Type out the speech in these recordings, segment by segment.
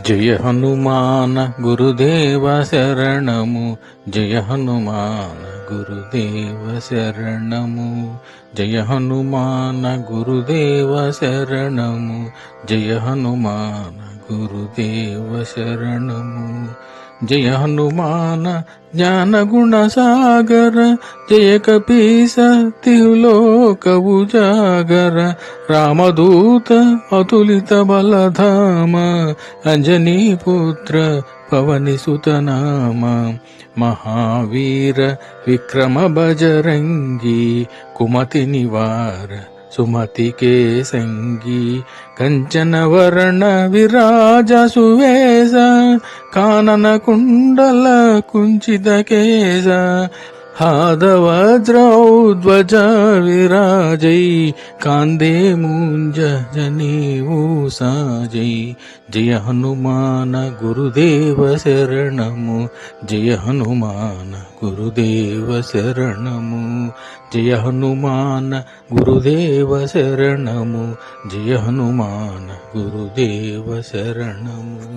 జయ హనుమాన గురుదేవ శరణము. జయ హనుమాన గురుదేవ శరణము. జయ హనుమాన గురుదేవ శరణము. జయ హనుమాన గురుదేవ శరణము. జయ హనుమాన జ్ఞాన గుణ సాగర. జయ కపీస తిలోక ఉజాగర. రామదూత అతులిత బలధామ. అంజనీ పుత్ర పవని సుతనామ. మహావీర విక్రమ బజరంగి. కుమతి నివార సుమతి కే సంగీ. కంచన వర్ణ విరాజ సువేశ. కానన కుండల కుంచిత కేశ. हादवज्रौध्वज विराजै. कांदे मूंज जनेऊ साजै. जय हनुमान गुरुदेव शरणमु. जय हनुमान गुरुदेव शरणमु. जय हनुमान गुरुदेव शरणमु. जय हनुमान गुरुदेव शरणमु.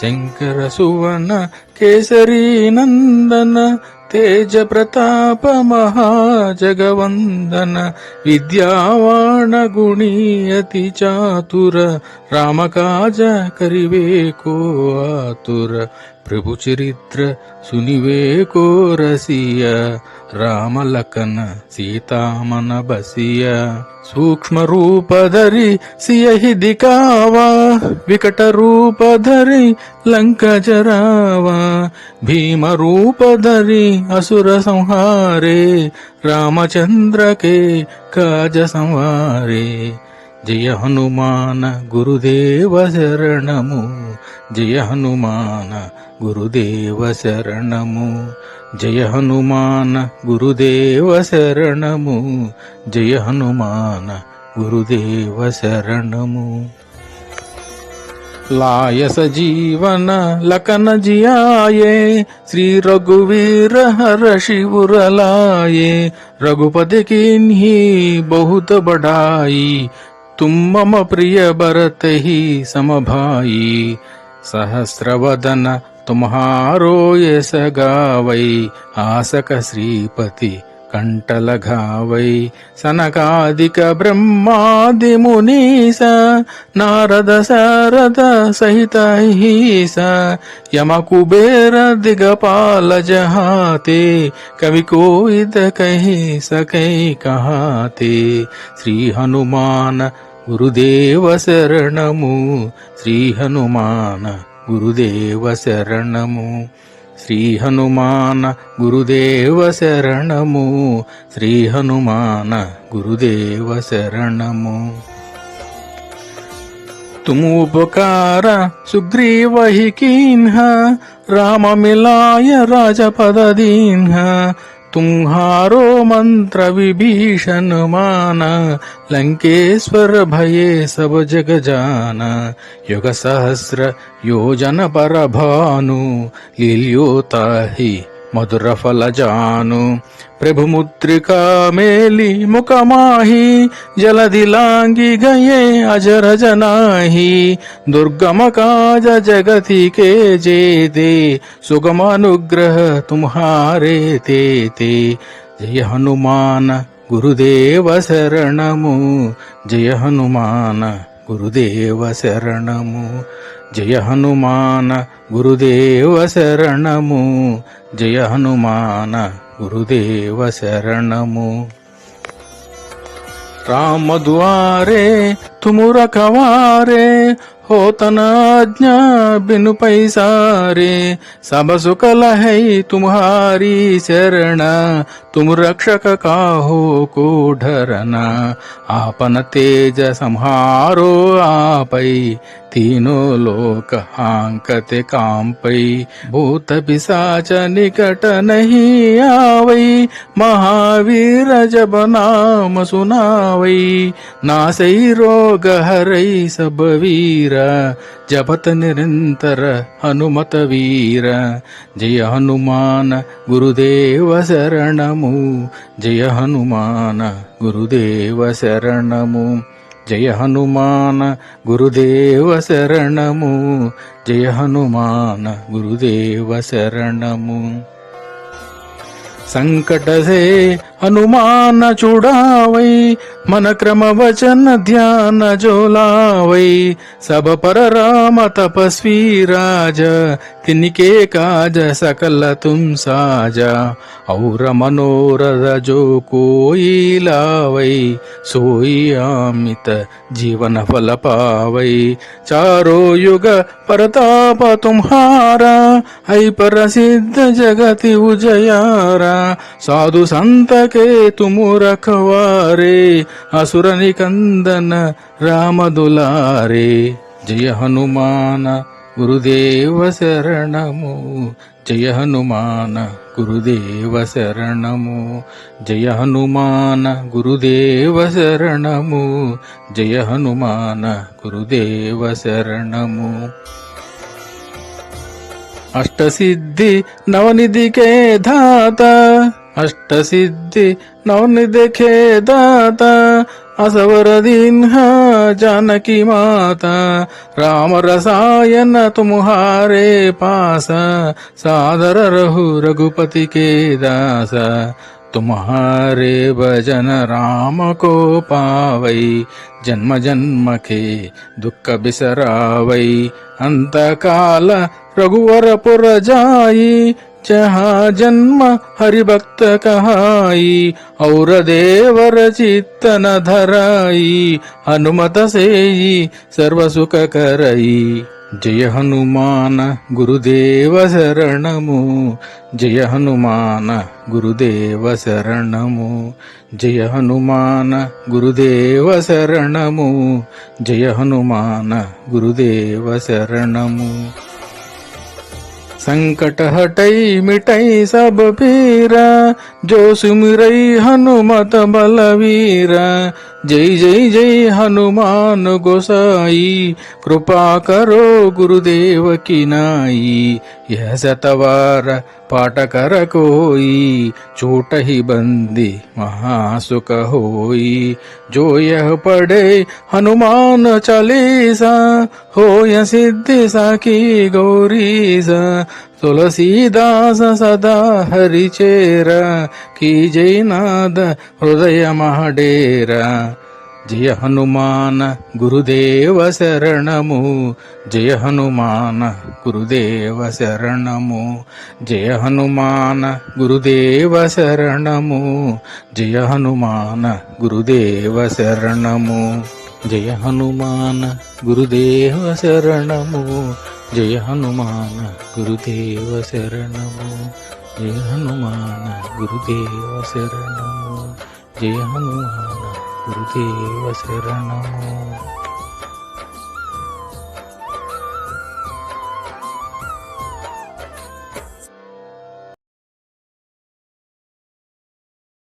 शंकर सुवन केसरी नंदन. तेज प्रताप महाजगवंदन. विद्यावान गुणी अति चातुर. राम काज करिवे को आतुर. प्रभु चरित्र सुनिवे को रसिया. राम लखन सीता मन बसिया. सूक्ष्म रूप धरि सियहि दिखावा. विकट रूप धरि लंक जरावा. भीम रूप धरि असुर संहारे. रामचंद्र के काज संवारे. जय हनुमान गुरुदेव शरणमु. जय हनुमान गुरुदेव शरणमु. जय हनुमान गुरुदेव शरणमु. जय हनुमान गुरुदेव शरणमु. लाय सजीवन लखन जियाये. श्री रघुवीर हर शिवर लाये. रघुपति कीन्ही बहुत बढ़ाई. तुम मम प्रिय भरत ही समभाई. सहस्रवदन तुम्हारो यश गावै. आसक श्रीपति कंठ लगावै. सनकादिक ब्रह्मादि मुनीसा. नारद सारद सहित अहिसा. यम कुबेर दिगपाल जहाते. कवि कोविद कहि सकै कहाते. श्री हनुमान गुरुदेव शरणमु. श्री हनुमान गुरुदेव शरणमु. श्री हनुमान गुरुदेव शरणमु. श्री हनुमान गुरुदेव शरणमु. तुम उपकार सुग्रीव ही कीन्हा. राम मिलाय राजपद दीन्हा. तुम्हारो मंत्र विभीषण माना. लंकेश्वर भये सब जग जाना. युग सहस्र योजन पर भानु. लील्योताहि मधुर फल जानु. प्रभु मुद्रिका मेली मुख माही. जलधि लांगी गए अजर जनाही. दुर्गम काज जगति के जेते. सुगम अनुग्रह तुम्हारे तेते. जय हनुमान गुरुदेव शरणमु. जय हनुमान गुरुदेव शरणमु. जय हनुमान गुरुदेव शरणमु. जय हनुमान गुरुदेव शरणमु. राम द्वारे तुम रखवारे. होत न आज्ञा बिनु पैसारे. सब सुख लहै तुम्हारी शरण. तुम रक्षक काहो को डरना. आपन तेज सम्हारो आपै. तीनों लोक हांकते कांपै. भूत पिशाच निकट नहीं आवै. महावीर जब नाम सुनावै. नासै रोग हरै सब वीर. जपत निरंतर हनुमत वीर. जय हनुमान गुरुदेव शरणमु. जय हनुमान गुरुदेव शरणमु. జయ హనుమాన గురుదేవ శరణము. జయ హనుమాన గురుదేవ శరణము. संकट से हनुमान छुड़ावै, मन क्रम वचन ध्यान जो लावै। सब पर राम तपस्वी राजा, तिनके काज सकल तुम साजा। और मनोरथ जो कोई लावै, सोई अमित जीवन फल पावै। चारों युग परताप तुम्हारा, है प्रसिद्ध जगति उजियारा। साधु संत के तुम रखवारे, असुर निकंदन राम दुलारे। जय हनुमान गुरुदेव शरणमु, जय हनुमान गुरुदेव शरणमु। जय हनुमान गुरुदेव शरणमु, जय हनुमान गुरुदेव शरणमु। अष्टसिद्धि नवनिधि के दाता, अष्टसिद्धि नवनिधि के दाता। असवर दीन्ह जानकी माता, राम रसायन तुम्हारे पासा। सादर रहु रघुपति के दासा, तुम्हारे भजन राम को पावै। जन्म जन्म के दुख बिसरावै, अंत काल रघुवरपुर जाई। जहाँ जन्म हरि भक्त कहाई, और देवर चित्त न धराई। हनुमत सेई सर्व सुख करई। जय हनुमान गुरुदेव शरणमु, जय हनुमान गुरुदेव शरणमु। जय हनुमान गुरुदेव शरणमु, जय हनुमान गुरुदेव शरणमु। संकट हटई मिटई सब पीरा, जो सुमिरई हनुमत बलवीरा। जय जय जय हनुमान गोसाई, कृपा करो गुरुदेव की नाई। यह सतवार पाठ कर कोई, छोट ही बंदी महासुख होई। जो यह पढ़े हनुमान चालीसा, होय सिद्धि साखी गौरीसा। तुलसीदास सदा हरिचेरा, की जय नाद हृदय महाडेरा। जय हनुमान गुरुदेव शरणमु, जय हनुमान गुरुदेव शरणमु। जय हनुमान गुरुदेव शरणमु, जय हनुमान गुरुदेव शरणमु। जय हनुमान गुरुदेव शरणमु, जय हनुमान गुरुदेव शरणमु। जय हनुमान गुरुदेव शरणमु, जय हनुमान गुरुदेव शरणमु।